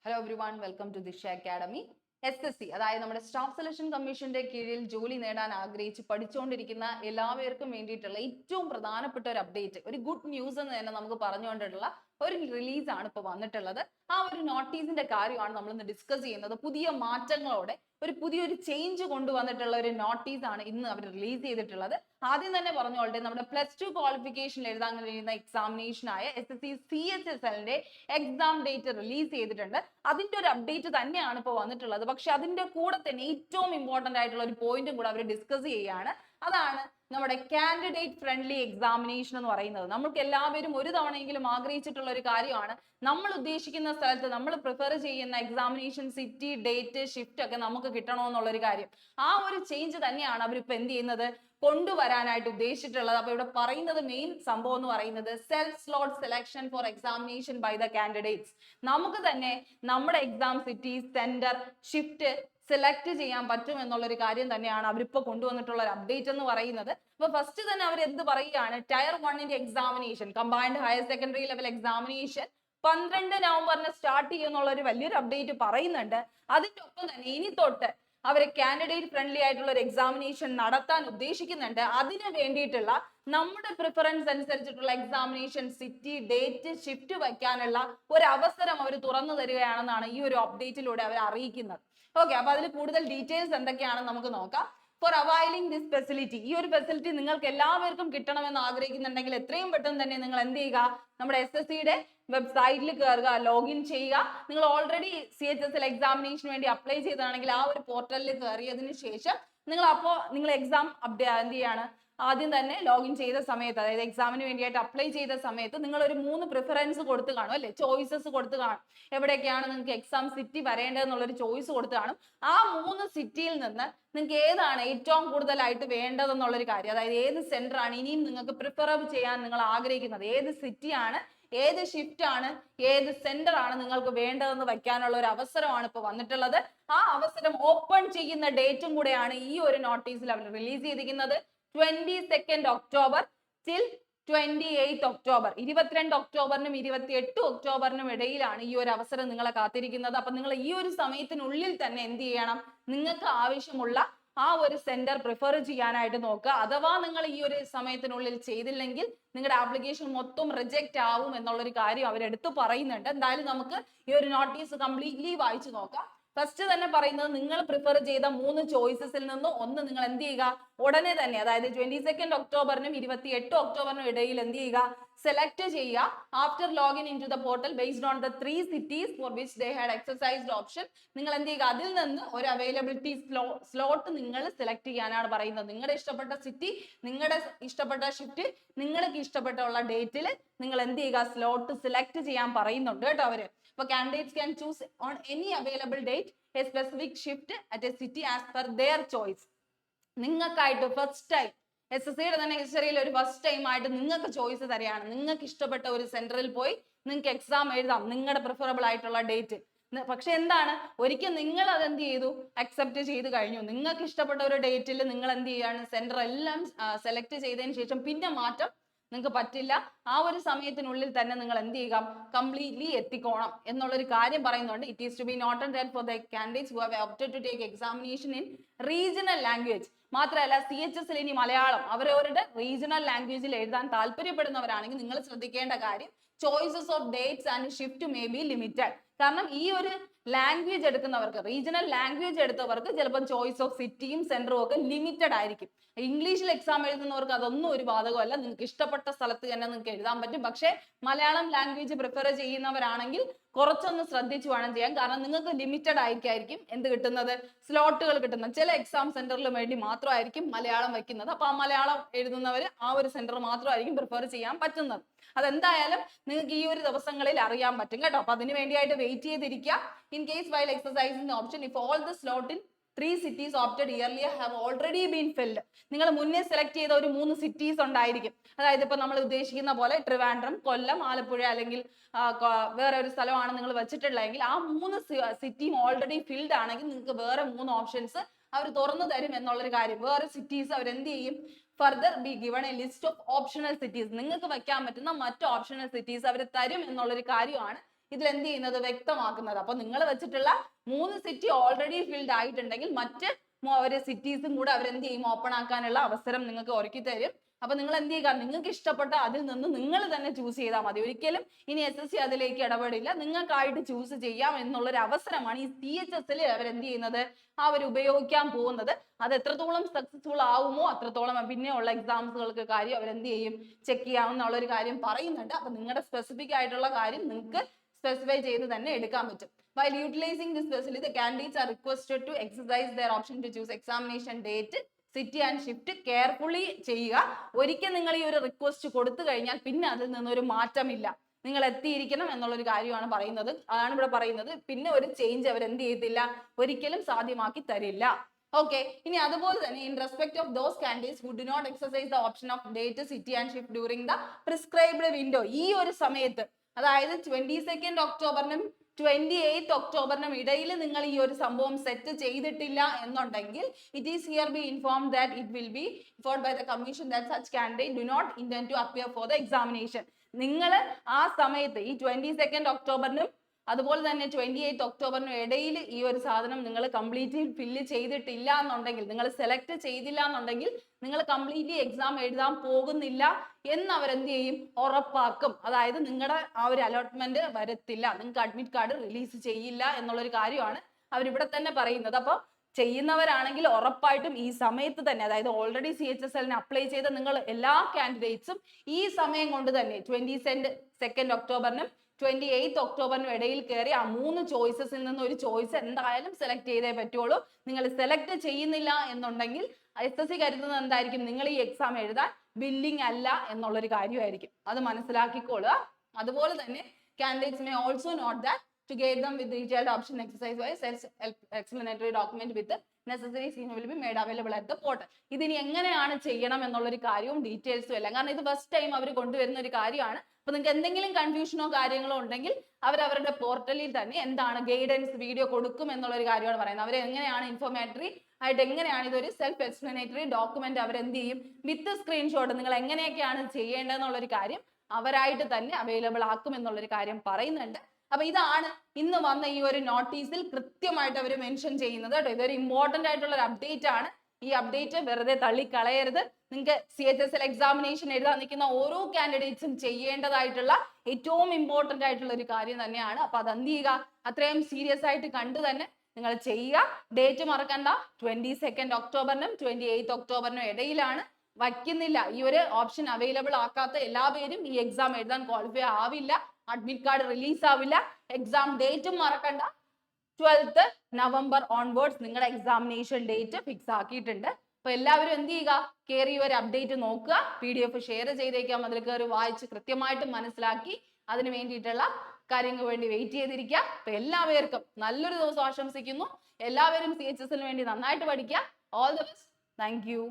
Hello everyone, welcome to Disha academy. SSC അതായത് നമ്മുടെ staff selection കമ്മീഷന്റെ കീഴിൽ ജോലി നേടാൻ ആഗ്രഹിച്ച് പഠിച്ചുകൊണ്ടിരിക്കുന്ന എല്ലാവർക്കും വേണ്ടിയിട്ടുള്ള ഏറ്റവും പ്രധാനപ്പെട്ട ഒരു അപ്ഡേറ്റ്, ഒരു ഗുഡ് ന്യൂസ് എന്ന് തന്നെ നമുക്ക് പറഞ്ഞുകൊണ്ടുള്ള ഒരു റിലീസ് ആണ് ഇപ്പോൾ വന്നിട്ടുള്ളത്. ആ ഒരു നോട്ടീസിന്റെ കാര്യമാണ് നമ്മൾ ഇന്ന് ഡിസ്കസ് ചെയ്യുന്നത്. പുതിയ മാറ്റങ്ങളോടെ പുതിയൊരു ചേഞ്ച് കൊണ്ടുവന്നിട്ടുള്ള ഒരു നോട്ടീസ് ആണ് ഇന്ന് അവർ റിലീസ് ചെയ്തിട്ടുള്ളത്. ആദ്യം തന്നെ പറഞ്ഞോട്ടെ, നമ്മുടെ +2 ക്വാളിഫിക്കേഷനിൽ എഴുതാൻ കഴിയുന്ന എക്സാമിനേഷൻ ആയ SSC CHSLന്റെ എക്സാം ഡേറ്റ് റിലീസ് ചെയ്തിട്ടുണ്ട്. അതിന്റെ ഒരു അപ്ഡേറ്റ് തന്നെയാണ് ഇപ്പോൾ വന്നിട്ടുള്ളത്. പക്ഷെ അതിന്റെ കൂടെ തന്നെ ഏറ്റവും ഇമ്പോർട്ടന്റ് ആയിട്ടുള്ള ഒരു പോയിന്റും കൂടെ അവർ ഡിസ്കസ് ചെയ്യുകയാണ്. അതാണ് നമ്മുടെ കാൻഡിഡേറ്റ് ഫ്രണ്ട്ലി എക്സാമിനേഷൻ എന്ന് പറയുന്നത്. നമുക്ക് എല്ലാവരും ഒരു തവണയെങ്കിലും ആഗ്രഹിച്ചിട്ടുള്ള ഒരു കാര്യമാണ്. നമ്മൾ ഉദ്ദേശിക്കുന്ന സ്ഥലത്ത് നമ്മൾ പ്രിഫർ ചെയ്യുന്ന എക്സാമിനേഷൻ സിറ്റി, ഡേറ്റ്, ഷിഫ്റ്റ് ഒക്കെ നമുക്ക് കിട്ടണമെന്നുള്ള ഒരു കാര്യം. ആ ഒരു ചേഞ്ച് തന്നെയാണ് അവരിപ്പോ എന്ത് ചെയ്യുന്നത്, കൊണ്ടുവരാനായിട്ട് ഉദ്ദേശിച്ചിട്ടുള്ളത്. അപ്പൊ ഇവിടെ പറയുന്നത് മെയിൻ സംഭവം എന്ന് പറയുന്നത് self slot selection for examination by the candidates. നമുക്ക് തന്നെ നമ്മുടെ exam city, centre, shift select ചെയ്യാൻ പറ്റും എന്നുള്ള ഒരു കാര്യം തന്നെയാണ് അവരിപ്പോ കൊണ്ടുവന്നിട്ടുള്ള ഒരു അപ്ഡേറ്റ് എന്ന് പറയുന്നത്. അപ്പൊ ഫസ്റ്റ് തന്നെ അവർ എന്ത് പറയുകയാണ്, tier 1 examination, combined higher secondary level examination 12 നവംബറിന് സ്റ്റാർട്ട് ചെയ്യുന്നുള്ള ഒരു വലിയൊരു അപ്ഡേറ്റ് പറയുന്നുണ്ട്. അതിന്റെ ഒപ്പം തന്നെ ഇനി തൊട്ട് അവർ കാൻഡിഡേറ്റ് ഫ്രണ്ട്ലി ആയിട്ടുള്ള ഒരു എക്സാമിനേഷൻ നടത്താൻ ഉദ്ദേശിക്കുന്നുണ്ട്. അതിന് വേണ്ടിയിട്ടുള്ള നമ്മുടെ പ്രിഫറൻസ് അനുസരിച്ചിട്ടുള്ള എക്സാമിനേഷൻ സിറ്റി, ഡേറ്റ്, ഷിഫ്റ്റ് വയ്ക്കാനുള്ള ഒരു അവസരം അവർ തുറന്നു തരികയാണെന്നാണ് ഈ ഒരു അപ്ഡേറ്റിലൂടെ അവർ അറിയിക്കുന്നത്. ഓക്കെ, അപ്പൊ അതിൽ കൂടുതൽ ഡീറ്റെയിൽസ് എന്തൊക്കെയാണെന്ന് നമുക്ക് നോക്കാം. ഫോർ അവൈലിംഗ് ദിസ് ഫെസിലിറ്റി, ഈ ഒരു ഫെസിലിറ്റി നിങ്ങൾക്ക് എല്ലാവർക്കും കിട്ടണമെന്ന് ആഗ്രഹിക്കുന്നുണ്ടെങ്കിൽ എത്രയും പെട്ടെന്ന് തന്നെ നിങ്ങൾ എന്ത് ചെയ്യുക, നമ്മുടെ SSCയുടെ വെബ്സൈറ്റിൽ കയറുക, ലോഗിൻ ചെയ്യുക. നിങ്ങൾ ഓൾറെഡി CHSL എക്സാമിനേഷന് വേണ്ടി അപ്ലൈ ചെയ്തതാണെങ്കിൽ ആ ഒരു പോർട്ടലിൽ കയറിയതിനു ശേഷം നിങ്ങൾ എക്സാം എന്ത് ചെയ്യാണ്, ആദ്യം തന്നെ ലോഗിൻ ചെയ്ത സമയത്ത്, അതായത് എക്സാമിന് വേണ്ടിയിട്ട് അപ്ലൈ ചെയ്ത സമയത്ത് നിങ്ങൾ ഒരു 3 പ്രിഫറൻസ് കൊടുത്ത് കാണും അല്ലെ, ചോയ്സസ് കൊടുത്ത് കാണും. എവിടെയൊക്കെയാണ് നിങ്ങൾക്ക് എക്സാം സിറ്റി വരേണ്ടതെന്നുള്ളൊരു ചോയ്സ് കൊടുത്ത് കാണും. ആ 3 സിറ്റിയിൽ നിന്ന് നിങ്ങൾക്ക് ഏതാണ് ഏറ്റവും കൂടുതലായിട്ട് വേണ്ടതെന്നുള്ളൊരു കാര്യം, അതായത് ഏത് സെന്റർ ആണ് ഇനിയും നിങ്ങൾക്ക് പ്രിഫർ ചെയ്യാൻ നിങ്ങൾ ആഗ്രഹിക്കുന്നത്, ഏത് സിറ്റി ആണ്, ഏത് ഷിഫ്റ്റ് ആണ്, ഏത് സെന്റർ ആണ് നിങ്ങൾക്ക് വേണ്ടതെന്ന് വയ്ക്കാനുള്ള ഒരു അവസരമാണ് ഇപ്പോൾ വന്നിട്ടുള്ളത്. ആ അവസരം ഓപ്പൺ ചെയ്യുന്ന ഡേറ്റും കൂടെയാണ് ഈ ഒരു നോട്ടീസിൽ അവർ റിലീസ് ചെയ്തിരിക്കുന്നത്. 22 ഒക്ടോബർ till 28 ഒക്ടോബർ, 22 ഒക്ടോബറിനും 28 ഒക്ടോബറിനും ഇടയിലാണ് ഈ ഒരു അവസരം നിങ്ങളെ കാത്തിരിക്കുന്നത്. അപ്പൊ നിങ്ങൾ ഈ ഒരു സമയത്തിനുള്ളിൽ തന്നെ എന്ത് ചെയ്യണം, നിങ്ങൾക്ക് ആവശ്യമുള്ള ആ ഒരു സെന്റർ പ്രിഫർ ചെയ്യാനായിട്ട് നോക്കുക. അഥവാ നിങ്ങൾ ഈ ഒരു സമയത്തിനുള്ളിൽ ചെയ്തില്ലെങ്കിൽ നിങ്ങളുടെ ആപ്ലിക്കേഷൻ മൊത്തം റിജക്റ്റ് ആവും എന്നുള്ളൊരു കാര്യം അവരെടുത്ത് പറയുന്നുണ്ട്. എന്തായാലും നമുക്ക് ഈ ഒരു നോട്ടീസ് കംപ്ലീറ്റ്ലി വായിച്ചു നോക്കാം. ഫസ്റ്റ് തന്നെ പറയുന്നത്, നിങ്ങൾ പ്രിഫർ ചെയ്ത 3 ചോയ്സസിൽ നിന്ന് ഒന്ന് നിങ്ങൾ എന്ത് ചെയ്യുക, ഉടനെ തന്നെ, അതായത് 22 ഒക്ടോബറിനും 28 ഒക്ടോബറിനും ഇടയിൽ എന്ത് ചെയ്യുക, സെലക്ട് ചെയ്യുക. After login in to the portal based on the 3 cities for which they had exercised option, നിങ്ങൾ എന്ത് ചെയ്യുക, അതിൽ നിന്ന് ഒരു അവൈലബിലിറ്റി സ്ലോട്ട് നിങ്ങൾ സെലക്ട് ചെയ്യാനാണ് പറയുന്നത്. നിങ്ങളുടെ ഇഷ്ടപ്പെട്ട സിറ്റി, നിങ്ങളുടെ ഇഷ്ടപ്പെട്ട ഷിഫ്റ്റ്, നിങ്ങൾക്ക് ഇഷ്ടപ്പെട്ടുള്ള ഡേറ്റിൽ നിങ്ങൾ എന്ത് ചെയ്യുക, സ്ലോട്ട് സെലക്ട് ചെയ്യാൻ പറയുന്നുണ്ട് കേട്ടോ അവര്. അപ്പൊ candidates can choose on any available date a specific shift at a city as per their choice. നിങ്ങൾക്കായിട്ട് ഫസ്റ്റ് ടൈം SSCയുടെ തന്നെ ഹിസ്റ്ററിയിൽ ഒരു ഫസ്റ്റ് ടൈം ആയിട്ട് നിങ്ങൾക്ക് ചോയ്സ് തരികയാണ്. നിങ്ങൾക്ക് ഇഷ്ടപ്പെട്ട ഒരു സെന്ററിൽ പോയി നിങ്ങൾക്ക് എക്സാം എഴുതാം, നിങ്ങളുടെ പ്രിഫറബിൾ ആയിട്ടുള്ള ഡേറ്റ്. പക്ഷെ എന്താണ്, ഒരിക്കൽ നിങ്ങൾ അത് എന്ത് ചെയ്തു, അക്സെപ്റ്റ് ചെയ്ത് കഴിഞ്ഞു, നിങ്ങൾക്ക് ഇഷ്ടപ്പെട്ട ഒരു ഡേറ്റിൽ നിങ്ങൾ എന്ത് ചെയ്യാണ്, സെന്റർ എല്ലാം സെലക്ട് ചെയ്തതിന് ശേഷം പിന്നെ മാറ്റം നിങ്ങൾക്ക് പറ്റില്ല. ആ ഒരു സമയത്തിനുള്ളിൽ തന്നെ നിങ്ങൾ എന്ത് ചെയ്യുക, കംപ്ലീറ്റ്ലി എത്തിക്കോണം എന്നുള്ളൊരു കാര്യം പറയുന്നുണ്ട്. It is to be note and that for the candidates who have opted to take examination in regional language. മാത്രമല്ല CHSL ഇനി മലയാളം അവരവരുടെ റീജിയണൽ ലാംഗ്വേജിൽ എഴുതാൻ താല്പര്യപ്പെടുന്നവരാണെങ്കിൽ നിങ്ങൾ ശ്രദ്ധിക്കേണ്ട കാര്യം, choices of dates and shift may be limited. കാരണം ഈ ഒരു ലാംഗ്വേജ് എടുക്കുന്നവർക്ക്, റീജിയണൽ ലാംഗ്വേജ് എടുത്തവർക്ക് ചിലപ്പോൾ ചോയ്സ് ഓഫ് സിറ്റിയും സെന്ററും ഒക്കെ ലിമിറ്റഡ് ആയിരിക്കും. ഇംഗ്ലീഷിൽ എക്സാം എഴുതുന്നവർക്ക് അതൊന്നും ഒരു ബാധകമല്ല, നിങ്ങൾക്ക് ഇഷ്ടപ്പെട്ട സ്ഥലത്ത് തന്നെ നിങ്ങൾക്ക് എഴുതാൻ പറ്റും. പക്ഷേ മലയാളം ലാംഗ്വേജ് പ്രിഫർ ചെയ്യുന്നവരാണെങ്കിൽ കുറച്ചൊന്ന് ശ്രദ്ധിച്ചു വേണം ചെയ്യാൻ. കാരണം നിങ്ങൾക്ക് ലിമിറ്റഡ് ആയിരിക്കും എന്ത് കിട്ടുന്നത്, സ്ലോട്ടുകൾ കിട്ടുന്നത്. ചില എക്സാം സെന്ററിൽ വേണ്ടി മാത്രമായിരിക്കും മലയാളം വെക്കുന്നത്. അപ്പൊ ആ മലയാളം എഴുതുന്നവർ ആ ഒരു സെന്റർ മാത്രമായിരിക്കും പ്രിഫർ ചെയ്യാൻ പറ്റുന്നത്. അതെന്തായാലും നിങ്ങൾക്ക് ഈ ഒരു ദിവസങ്ങളിൽ അറിയാൻ പറ്റും കേട്ടോ. അപ്പൊ അതിന് വേണ്ടിയായിട്ട് വെയിറ്റ് ചെയ്തിരിക്കുക. In case while exercising option, if all the slot in 3 cities opted earlier have already been filled, നിങ്ങൾ മുന്നേ സെലക്ട് ചെയ്ത ഒരു 3 cities ഉണ്ടായിരിക്കും. അതായത് ഇപ്പൊ നമ്മൾ ഉദ്ദേശിക്കുന്ന പോലെ ട്രിവാൻഡ്രം, കൊല്ലം, ആലപ്പുഴ അല്ലെങ്കിൽ വേറെ ഒരു സ്ഥലമാണ് നിങ്ങൾ വെച്ചിട്ടുള്ളതെങ്കിൽ ആ 3 സിറ്റിയും ഓൾറെഡി ഫിൽഡ് ആണെങ്കിൽ നിങ്ങൾക്ക് വേറെ 3 ഓപ്ഷൻസ് അവർ തുറന്നു തരും എന്നുള്ളൊരു കാര്യം. വേറെ സിറ്റീസ് അവർ എന്ത് ചെയ്യും, further be given A list of optional cities, നിങ്ങൾക്ക് വെക്കാൻ പറ്റുന്ന മറ്റ് ഓപ്ഷണൽ സിറ്റീസ് അവർ തരും എന്നുള്ളൊരു കാര്യമാണ് ഇതിൽ എന്ത് ചെയ്യുന്നത് വ്യക്തമാക്കുന്നത്. അപ്പൊ നിങ്ങൾ വെച്ചിട്ടുള്ള 3 സിറ്റി ഓൾറെഡി ഫിൽഡ് ആയിട്ടുണ്ടെങ്കിൽ മറ്റ് ഒരു സിറ്റീസും കൂടെ അവരെന്ത് ചെയ്യും, ഓപ്പൺ ആക്കാനുള്ള അവസരം നിങ്ങൾക്ക് ഒരുക്കി തരും. അപ്പൊ നിങ്ങൾ എന്ത് ചെയ്യുക, നിങ്ങൾക്ക് ഇഷ്ടപ്പെട്ട അതിൽ നിന്ന് നിങ്ങൾ തന്നെ ചൂസ് ചെയ്താൽ മതി. ഒരിക്കലും ഇനി SSC അതിലേക്ക് ഇടപെടില്ല. നിങ്ങൾക്കായിട്ട് ചൂസ് ചെയ്യാം എന്നുള്ളൊരു അവസരമാണ് ഈ CHS അവരെന്ത് ചെയ്യുന്നത്, അവർ ഉപയോഗിക്കാൻ പോകുന്നത്. അത് എത്രത്തോളം സക്സസ്ഫുൾ ആവുമോ അത്രത്തോളം പിന്നെയുള്ള എക്സാംസുകൾക്ക് കാര്യം അവരെന്ത് ചെയ്യും, ചെക്ക് ചെയ്യാമെന്നുള്ള ഒരു കാര്യം പറയുന്നുണ്ട്. അപ്പൊ നിങ്ങളുടെ സ്പെസിഫിക് ആയിട്ടുള്ള കാര്യം നിങ്ങൾക്ക് സ്പെസിഫൈ ചെയ്ത് തന്നെ എടുക്കാൻ പറ്റും. While utilizing this facility, the candidates are requested to exercise their option to choose examination date, city and shift carefully ചെയ്യുക. ഒരിക്കൽ നിങ്ങൾ ഈ ഒരു റിക്വസ്റ്റ് കൊടുത്തു കഴിഞ്ഞാൽ പിന്നെ അതിൽ നിന്നൊരു മാറ്റമില്ല. നിങ്ങൾ എത്തിയിരിക്കണം എന്നുള്ളൊരു കാര്യമാണ് പറയുന്നത്. അതാണ് ഇവിടെ പറയുന്നത്. പിന്നെ ഒരു ചേഞ്ച് അവർ എന്ത് ചെയ്യത്തില്ല, ഒരിക്കലും സാധ്യമാക്കി തരില്ല. ഓക്കെ, ഇനി അതുപോലെ തന്നെ in respect of those candidates who do not exercise the option of date, city and shift during the prescribed window, ഈ ഒരു സമയത്ത് അതായത് 22nd ഒക്ടോബറിനും 28th ഒക്ടോബറിനും ഇടയിൽ നിങ്ങൾ ഈ ഒരു സംഭവം സെറ്റ് ചെയ്തിട്ടില്ല എന്നുണ്ടെങ്കിൽ it is here be informed that it will be informed by the commission that such candidate do not intend to appear for the examination. നിങ്ങൾ ആ സമയത്ത് ഈ 22nd ഒക്ടോബറിനും അതുപോലെ തന്നെ 28th ഒക്ടോബറിനും ഇടയിൽ ഈ ഒരു സാധനം നിങ്ങൾ കംപ്ലീറ്റ്ലി ഫില്ല് ചെയ്തിട്ടില്ല എന്നുണ്ടെങ്കിൽ, നിങ്ങൾ സെലക്ട് ചെയ്തില്ല എന്നുണ്ടെങ്കിൽ നിങ്ങൾ കംപ്ലീറ്റ്ലി എക്സാം എഴുതാൻ പോകുന്നില്ല എന്ന് അവരെന്ത് ചെയ്യും, ഉറപ്പാക്കും. അതായത് നിങ്ങളുടെ ആ ഒരു അലോട്ട്മെന്റ് വരത്തില്ല, നിങ്ങൾക്ക് അഡ്മിറ്റ് കാർഡ് റിലീസ് ചെയ്യില്ല എന്നുള്ളൊരു കാര്യമാണ് അവരിവിടെ തന്നെ പറയുന്നത്. അപ്പൊ ചെയ്യുന്നവരാണെങ്കിൽ ഉറപ്പായിട്ടും ഈ സമയത്ത് തന്നെ, അതായത് ഓൾറെഡി CHSL അപ്ലൈ ചെയ്ത നിങ്ങൾ എല്ലാ കാൻഡിഡേറ്റ്സും ഈ സമയം കൊണ്ട് തന്നെ 22nd ഒക്ടോബറിനും 28th ഒക്ടോബറിനും ഇടയിൽ കയറി ആ 3 ചോയ്സസിൽ നിന്ന് ഒരു ചോയ്സ് എന്തായാലും സെലക്ട് ചെയ്തേ പറ്റുള്ളൂ. നിങ്ങൾ സെലക്ട് ചെയ്യുന്നില്ല എന്നുണ്ടെങ്കിൽ SSC കരുതുന്നത് എന്തായിരിക്കും, നിങ്ങൾ ഈ എക്സാം എഴുതാൻ ബില്ലിംഗ് അല്ല എന്നുള്ളൊരു കാര്യമായിരിക്കും. അത് മനസ്സിലാക്കിക്കോളുക. അതുപോലെ തന്നെ candidates may also note that to guide them with detailed option exercise wise self-explanatory document with the necessary scheme will be made available at the portal. ഇതിനി എങ്ങനെയാണ് ചെയ്യണം എന്നുള്ളൊരു കാര്യവും ഡീറ്റെയിൽസും എല്ലാം, കാരണം ഇത് ഫസ്റ്റ് ടൈം അവർ കൊണ്ടുവരുന്ന ഒരു കാര്യമാണ്. അപ്പൊ നിങ്ങൾക്ക് എന്തെങ്കിലും കൺഫ്യൂഷനോ കാര്യങ്ങളോ ഉണ്ടെങ്കിൽ അവരുടെ പോർട്ടലിൽ തന്നെ എന്താണ് ഗൈഡൻസ് വീഡിയോ കൊടുക്കും എന്നുള്ളൊരു കാര്യമാണ് പറയുന്നത്. അവർ എങ്ങനെയാണ് ഇൻഫോർമേറ്ററി ആയിട്ട് എങ്ങനെയാണ് ഇതൊരു സെൽഫ് എക്സ്പ്ലനേറ്ററി ഡോക്യുമെന്റ് അവരെന്ത് ചെയ്യും, വിത്ത് സ്ക്രീൻഷോട്ട് നിങ്ങൾ എങ്ങനെയൊക്കെയാണ് ചെയ്യേണ്ടതെന്നുള്ളൊരു കാര്യം അവരായിട്ട് തന്നെ അവൈലബിൾ ആക്കും എന്നുള്ളൊരു കാര്യം പറയുന്നുണ്ട്. അപ്പൊ ഇതാണ് ഇന്ന് വന്ന ഈ ഒരു നോട്ടീസിൽ കൃത്യമായിട്ട് അവർ മെൻഷൻ ചെയ്യുന്നത് കേട്ടോ. ഇതൊരു ഇമ്പോർട്ടന്റ് ആയിട്ടുള്ള ഒരു അപ്ഡേറ്റ് ആണ്. ഈ അപ്ഡേറ്റ് വെറുതെ തള്ളിക്കളയരുത്. നിങ്ങൾക്ക് CHSL എക്സാമിനേഷൻ എഴുതാൻ നിൽക്കുന്ന ഓരോ കാൻഡിഡേറ്റ്സും ചെയ്യേണ്ടതായിട്ടുള്ള ഏറ്റവും ഇമ്പോർട്ടന്റ് ആയിട്ടുള്ള ഒരു കാര്യം തന്നെയാണ്. അപ്പൊ അത് എന്ത് ചെയ്യുക, അത്രയും സീരിയസ് ആയിട്ട് കണ്ടു തന്നെ നിങ്ങൾ ചെയ്യുക. ഡേറ്റ് മറക്കണ്ട, 22nd ഒക്ടോബറിനും 28th ഒക്ടോബറിനും ഇടയിലാണ്. വയ്ക്കുന്നില്ല, ഈ ഒരു ഓപ്ഷൻ അവൈലബിൾ ആക്കാത്ത എല്ലാ പേരും ഈ എക്സാം എഴുതാൻ ക്വാളിഫൈ ആവില്ല, അഡ്മിറ്റ് കാർഡ് റിലീസ് ആവില്ല. എക്സാം ഡേറ്റും മറക്കണ്ട, 12th നവംബർ ഓൺവേർഡ്സ് നിങ്ങളുടെ എക്സാമിനേഷൻ ഡേറ്റ് ഫിക്സ് ആക്കിയിട്ടുണ്ട്. അപ്പൊ എല്ലാവരും എന്ത് ചെയ്യുക, കയറി ഒരു അപ്ഡേറ്റ് നോക്കുക, PDF ഷെയർ ചെയ്തേക്കാം, അതിൽ കയറി വായിച്ച് കൃത്യമായിട്ട് മനസ്സിലാക്കി അതിന് വേണ്ടിയിട്ടുള്ള കാര്യങ്ങൾ വേണ്ടി വെയിറ്റ് ചെയ്തിരിക്കുക. അപ്പൊ എല്ലാവർക്കും നല്ലൊരു ദിവസം ആശംസിക്കുന്നു. എല്ലാവരും CHSL വേണ്ടി നന്നായിട്ട് പഠിക്കുക. All the best. Thank you.